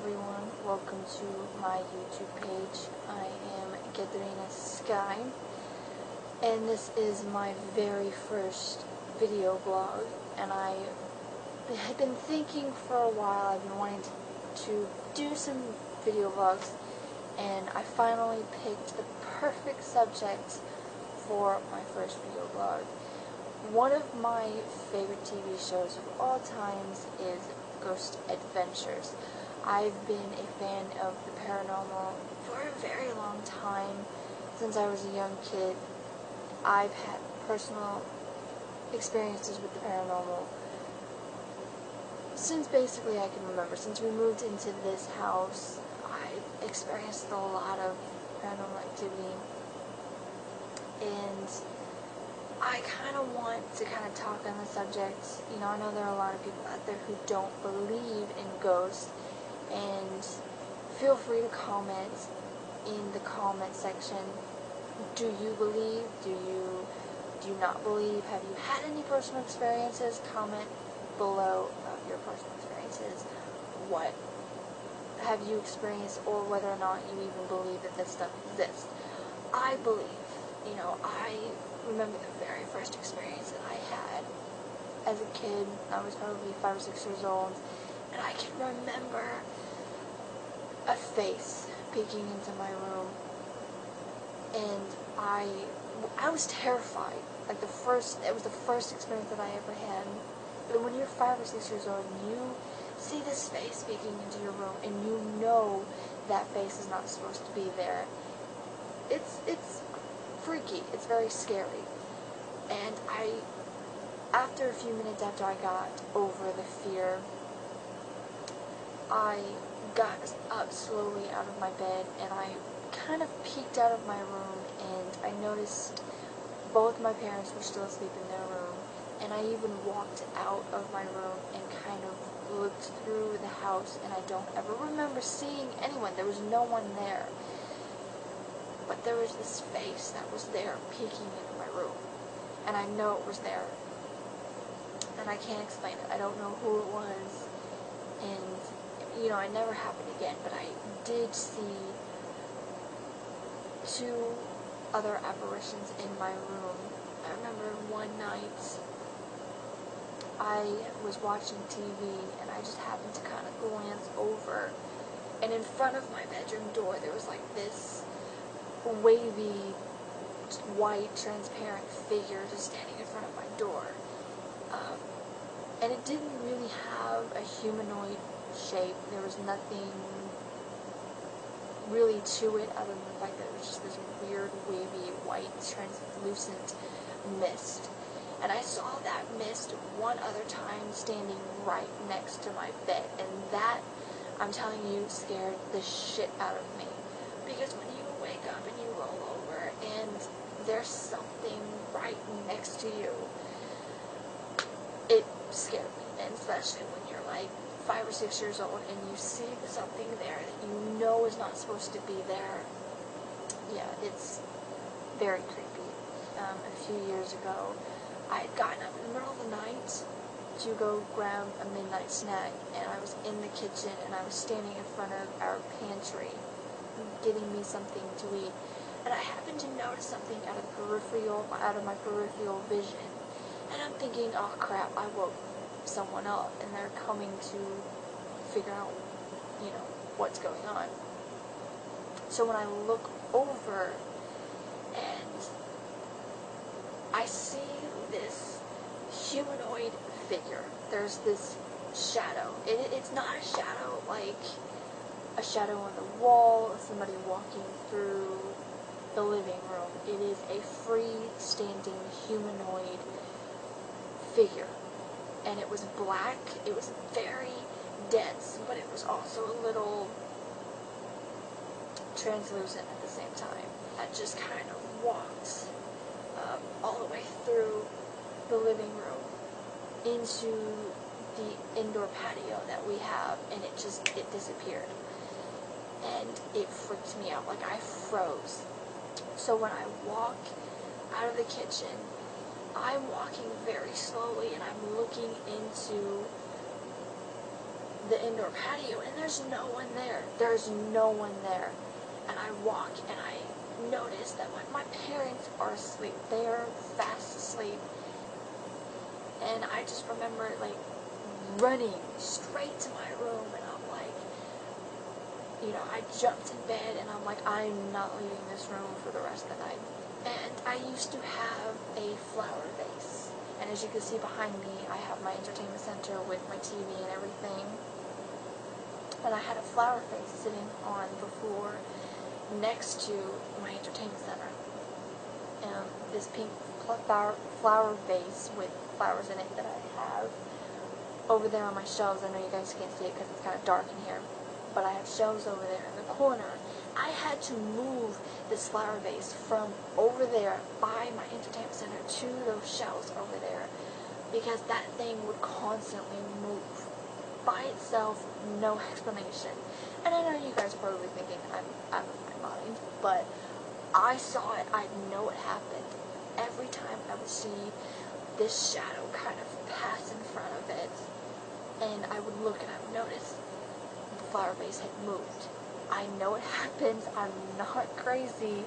everyone, welcome to my YouTube page. I am Katerina Sky, and this is my very first video blog, and I had been thinking for a while. I've been wanting to do some video vlogs, and I finally picked the perfect subject for my first video blog. One of my favorite TV shows of all times is Ghost Adventures. I've been a fan of the paranormal for a very long time. Since I was a young kid, I've had personal experiences with the paranormal since basically I can remember. Since we moved into this house, I experienced a lot of paranormal activity, and I kind of want to talk on the subject. You know, I know there are a lot of people out there who don't believe in ghosts, and feel free to comment in the comment section. Do you believe? Do you not believe? Have you had any personal experiences? Comment below your personal experiences. What have you experienced, or whether or not you even believe that this stuff exists. I believe. You know, I remember the very first experience that I had as a kid. I was probably 5 or 6 years old, and I can remember a face peeking into my room, and I was terrified. Like it was the first experience that I ever had. But when you're 5 or 6 years old and you see this face peeking into your room, and you know that face is not supposed to be there, it's freaky. It's very scary. And after a few minutes after I got over the fear, I got up slowly out of my bed, and I kind of peeked out of my room, and I noticed both my parents were still asleep in their room, and I even walked out of my room and kind of looked through the house, and I don't ever remember seeing anyone. There was no one there. But there was this face that was there peeking into my room, and I know it was there, and I can't explain it. I don't know who it was, and you know, it never happened again. But I did see 2 other apparitions in my room. I remember one night I was watching TV, and I just happened to kind of glance over, and in front of my bedroom door there was like this wavy, white, transparent figure just standing in front of my door. And it didn't really have a humanoid shape. There was nothing really to it other than the fact that it was just this weird, wavy, white, translucent mist. And I saw that mist one other time standing right next to my bed, and that, I'm telling you, scared the shit out of me. Because when you wake up and you roll over and there's something right next to you, it scared me. And especially when you're like 5 or 6 years old and you see something there that you know is not supposed to be there. Yeah, it's very creepy. A few years ago, I had gotten up in the middle of the night to go grab a midnight snack, and I was in the kitchen, and I was standing in front of our pantry getting me something to eat, and I happened to notice something out of my peripheral vision, and I'm thinking, oh crap, I woke someone up, and they're coming to figure out, you know, what's going on. So when I look over, and I see this humanoid figure, there's this shadow. It's not a shadow like a shadow on the wall, somebody walking through the living room. It is a free-standing humanoid figure, and it was black. It was very dense, but it was also a little translucent at the same time. That just kind of walked all the way through the living room into the indoor patio that we have, and it disappeared. And it freaked me out. Like, I froze. So when I walk out of the kitchen, I'm walking very slowly, and I'm looking into the indoor patio, and there's no one there. There's no one there. And I walk, and I notice that my parents are asleep. They are fast asleep. And I just remember, like, running straight to my room, and I'm like, you know, I jumped in bed, and I'm like, I'm not leaving this room for the rest of the night. And I used to have a flower vase. And as you can see behind me, I have my entertainment center with my TV and everything. And I had a flower vase sitting on the floor next to my entertainment center. And this pink flower vase with flowers in it that I have over there on my shelves. I know you guys can't see it because it's kind of dark in here, but I have shelves over there in the corner. I had to move this flower vase from over there by my entertainment center to those shelves over there because that thing would constantly move by itself, no explanation. And I know you guys are probably thinking I'm out of my mind, but I saw it. I know it happened. Every time I would see this shadow kind of pass in front of it, and I would look and I would notice the flower vase had moved. I know it happens. I'm not crazy.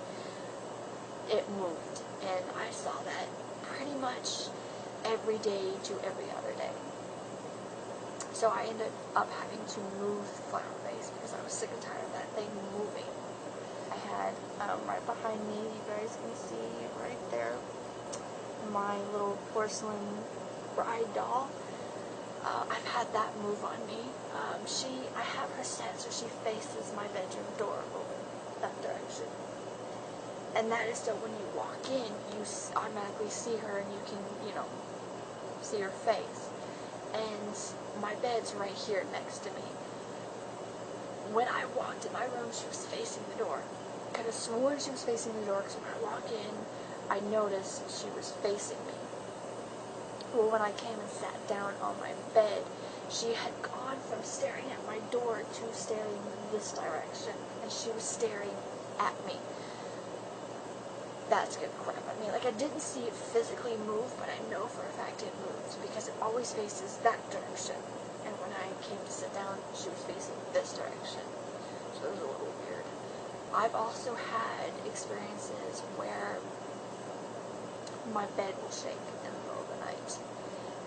It moved. And I saw that pretty much every day to every other day. So I ended up having to move the flower vase because I was sick and tired of that thing moving. I had, right behind me, you guys can see right there, my little porcelain bride doll. I've had that move on me. I have her set so she faces my bedroom door over that direction. And that is so when you walk in, you automatically see her and you can, you know, see her face. And my bed's right here next to me. When I walked in my room, she was facing the door. I could have sworn she was facing the door because when I walk in, I noticed she was facing me. Well, when I came and sat down on my bed, she had gone from staring at my door to staring this direction, and she was staring at me. That scared the crap out of me. Like, I didn't see it physically move, but I know for a fact it moved, because it always faces that direction. And when I came to sit down, she was facing this direction. So it was a little weird. I've also had experiences where my bed will shake in the middle of the night.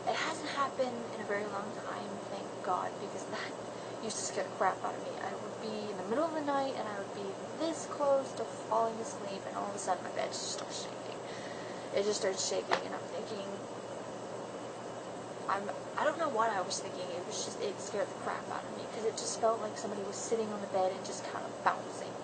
It hasn't happened in a very long time, thank God, because that used to scare the crap out of me. I would be in the middle of the night, and I would be this close to falling asleep, and all of a sudden my bed just starts shaking. It just starts shaking, and I'm thinking, I don't know what I was thinking. It scared the crap out of me, because it just felt like somebody was sitting on the bed and just kind of bouncing.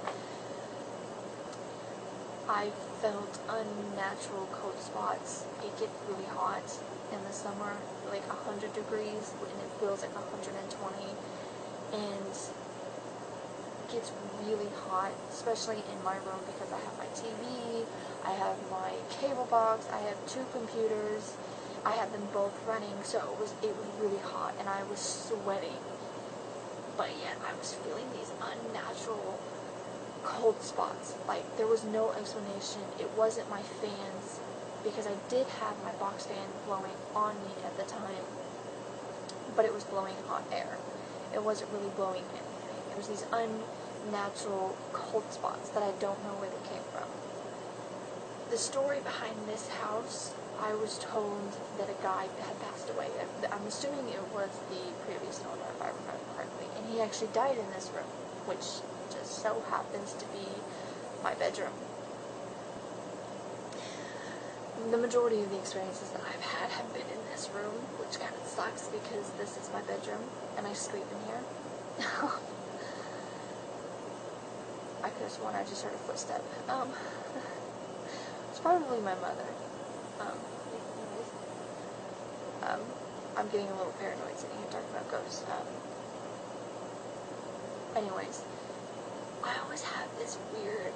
I felt unnatural cold spots. It gets really hot in the summer, like 100 degrees, and it feels like 120, and it gets really hot, especially in my room because I have my TV, I have my cable box, I have 2 computers, I have them both running, so it was really hot, and I was sweating, but yet I was feeling these unnatural cold spots. Like, there was no explanation. It wasn't my fans, because I did have my box fan blowing on me at the time, but it was blowing hot air. It wasn't really blowing anything. It was these unnatural cold spots that I don't know where they came from. The story behind this house, I was told that a guy had passed away. I'm assuming it was the previous owner, if I remember correctly, and he actually died in this room, which just so happens to be my bedroom. The majority of the experiences that I've had have been in this room, which kind of sucks because this is my bedroom and I sleep in here. I could have sworn I just heard a footstep. It's probably my mother. I'm getting a little paranoid sitting here talking about ghosts. Anyways, I always have this weird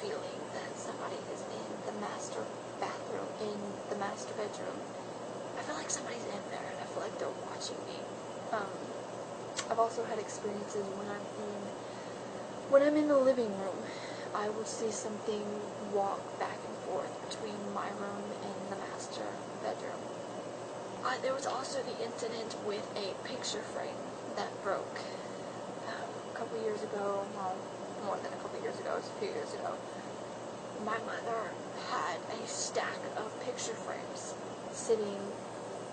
feeling that somebody is in the master bathroom, in the master bedroom. I feel like somebody's in there, and I feel like they're watching me. I've also had experiences when I'm in the living room. I will see something walk back and forth between my room and the master bedroom. There was also the incident with a picture frame that broke a couple years ago, well, more than a couple years ago, it was a few years ago. My mother had a stack of picture frames sitting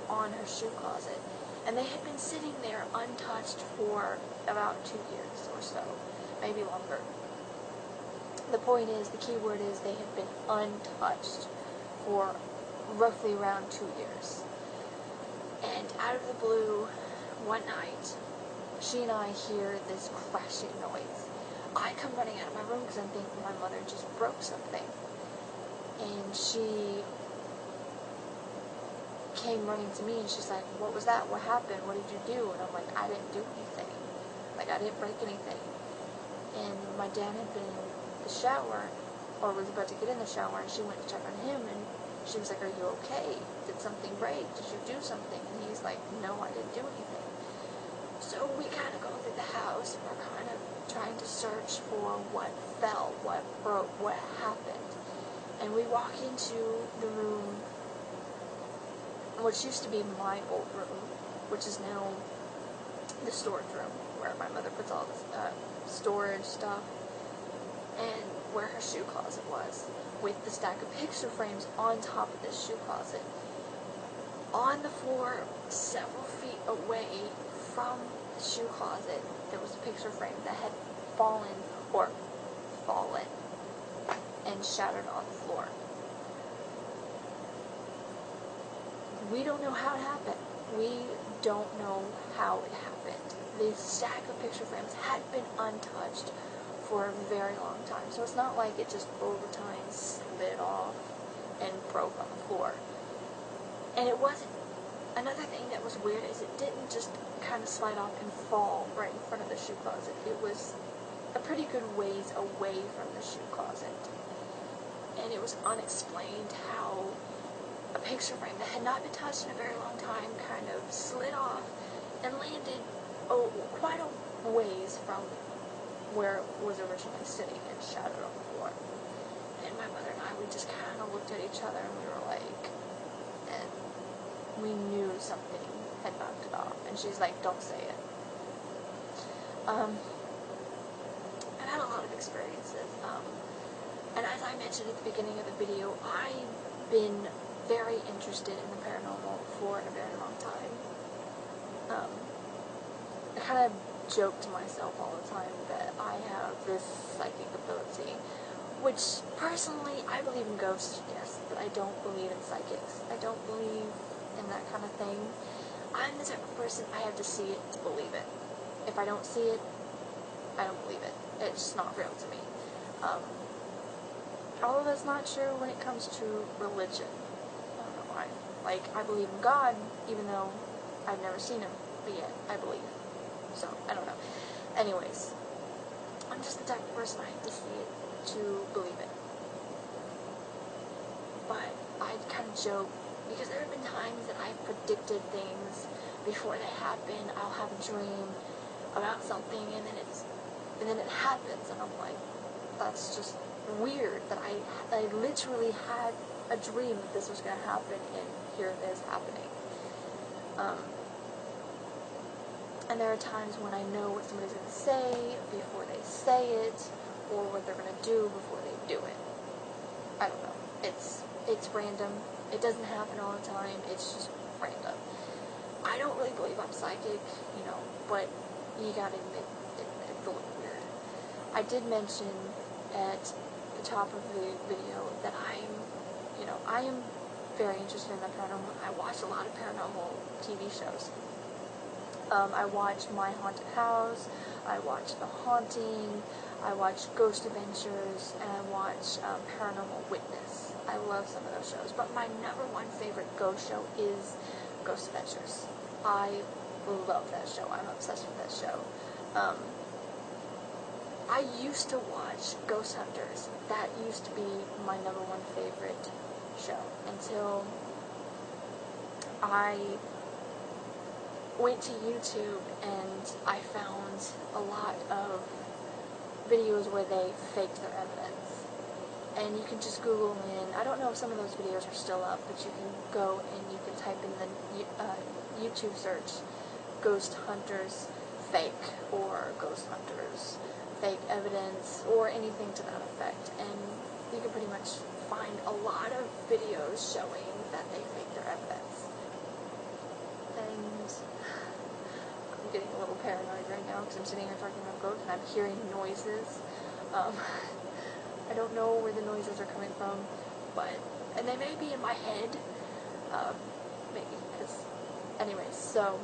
on her shoe closet, and they had been sitting there untouched for about 2 years or so, maybe longer. The point is, the key word is, they had been untouched for roughly around 2 years. And out of the blue, one night, she and I hear this crashing noise. I come running out of my room because I'm thinking my mother just broke something. And she came running to me and she's like, "What was that? What happened? What did you do?" And I'm like, "I didn't do anything. Like, I didn't break anything." And my dad had been in the shower, or was about to get in the shower, and she went to check on him, and she was like, "Are you okay? Did something break? Did you do something?" And he's like, "No, I didn't do anything." So we kind of go through the house, and we're kind of trying to search for what fell, what broke, what happened. And we walk into the room, which used to be my old room, which is now the storage room, where my mother puts all this storage stuff, and where her shoe closet was, with the stack of picture frames on top of this shoe closet. On the floor, several feet away from the shoe closet, there was a picture frame that had fallen and shattered on the floor. We don't know how it happened. We don't know how it happened. The stack of picture frames had been untouched for a very long time, so it's not like it just over time slid off and broke on the floor. And it wasn't. Another thing that was weird is it didn't just kind of slide off and fall right in front of the shoe closet. It was a pretty good ways away from the shoe closet. And it was unexplained how a picture frame that had not been touched in a very long time kind of slid off and landed quite a ways from where it was originally sitting and shattered on the floor. And my mother and I, we just kind of looked at each other and we were like, and we knew something had knocked it off. And she's like, "Don't say it." I've had a lot of experiences. And as I mentioned at the beginning of the video, I've been very interested in the paranormal for a very long time. I kind of joke to myself all the time that I have this psychic ability, which personally, I believe in ghosts, yes, but I don't believe in psychics. I don't believe in that kind of thing. I'm the type of person, I have to see it to believe it. If I don't see it, I don't believe it. It's just not real to me. Although that's not true when it comes to religion. I don't know why. Like, I believe in God, even though I've never seen him, but yet I believe. So, I don't know. Anyways, I'm just the type of person I have to see it to believe it. But I kind of joke, because there have been times that I've predicted things before they happen. I'll have a dream about something, and then it happens, and I'm like, that's just weird that I literally had a dream that this was going to happen, and here it is happening. And there are times when I know what somebody's going to say before they say it, or what they're going to do before they do it. I don't know. It's random. It doesn't happen all the time. It's just random. I don't really believe I'm psychic, but you gotta admit, it's a little weird. I did mention at the top of the video that I am very interested in the paranormal. I watch a lot of paranormal TV shows. I watch My Haunted House, I watch The Haunting, I watch Ghost Adventures, and I watch Paranormal Witness. I love some of those shows, but my number one favorite ghost show is Ghost Adventures. I love that show. I'm obsessed with that show. I used to watch Ghost Hunters. That used to be my number one favorite show until I went to YouTube and I found a lot of videos where they faked their evidence. And you can just Google in, I don't know if some of those videos are still up, but you can go and you can type in the YouTube search, Ghost Hunters fake or ghost hunters, fake evidence, or anything to that effect. And you can pretty much find a lot of videos showing that they fake their evidence. And I'm getting a little paranoid right now because I'm sitting here talking about ghosts and I'm hearing noises. I don't know where the noises are coming from, and they may be in my head, maybe, because, anyways, so,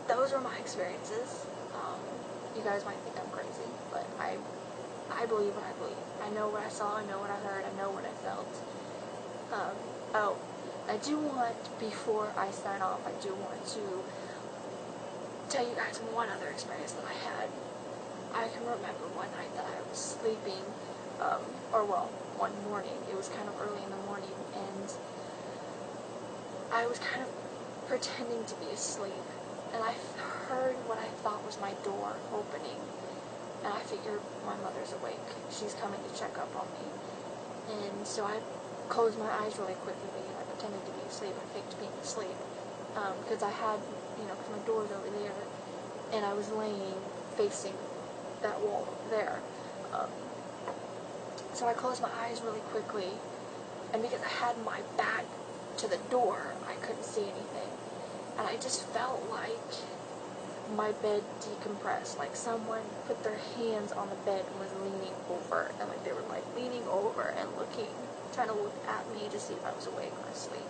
those were my experiences. You guys might think I'm crazy, but I believe what I believe. I know what I saw, I know what I heard, I know what I felt. Oh, I do want, before I sign off, I do want to tell you guys one other experience that I had. I can remember one night that I was sleeping, one morning. It was kind of early in the morning, and I was kind of pretending to be asleep, and I heard what I thought was my door opening, and I figured my mother's awake. She's coming to check up on me. And so I closed my eyes really quickly, and I pretended to be asleep. I faked being asleep, because I had, because my door's over there, and I was laying facing that wall there. So I closed my eyes really quickly, and because I had my back to the door, I couldn't see anything. And I just felt like my bed decompressed, like someone put their hands on the bed and was leaning over, and like they were like leaning over and looking, trying to look at me to see if I was awake or asleep.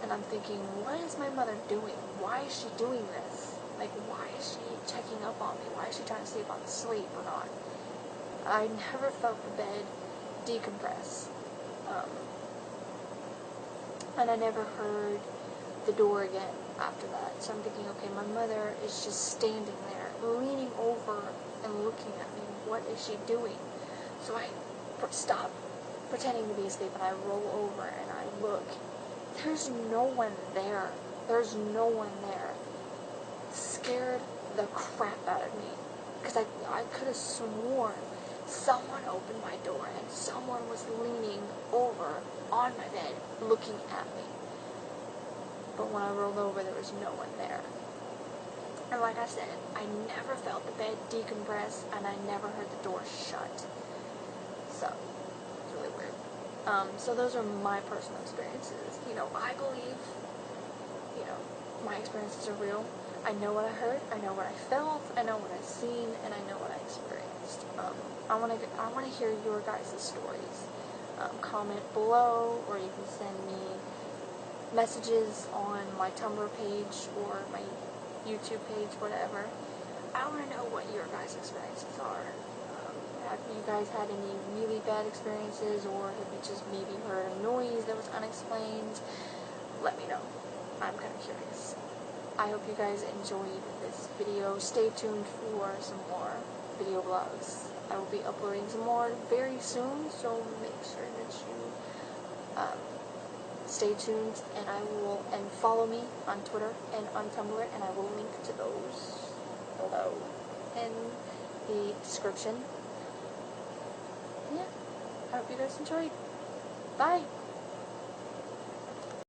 And I'm thinking, what is my mother doing? Why is she doing this? Like, why is she checking up on me? Why is she trying to see if I'm asleep or not? I never felt the bed decompress. And I never heard the door again after that. So I'm thinking, okay, my mother is just standing there, leaning over and looking at me. What is she doing? So I stop pretending to be asleep, and I roll over and I look. There's no one there. There's no one there. Scared the crap out of me, because I could have sworn someone opened my door and someone was leaning over on my bed looking at me. But when I rolled over, there was no one there. And like I said, I never felt the bed decompress, and I never heard the door shut. So, it's really weird. So those are my personal experiences. I believe, my experiences are real. I know what I heard, I know what I felt, I know what I've seen, and I know what I experienced. I want to hear your guys' stories. Comment below, or you can send me messages on my Tumblr page or my YouTube page, whatever. I want to know what your guys' experiences are. Have you guys had any really bad experiences, or have you just maybe heard a noise that was unexplained? Let me know. I'm kind of curious. I hope you guys enjoyed this video. Stay tuned for some more video vlogs. I will be uploading some more very soon, so make sure that you stay tuned, and follow me on Twitter and on Tumblr, and I will link to those below in the description. Yeah, I hope you guys enjoyed. Bye!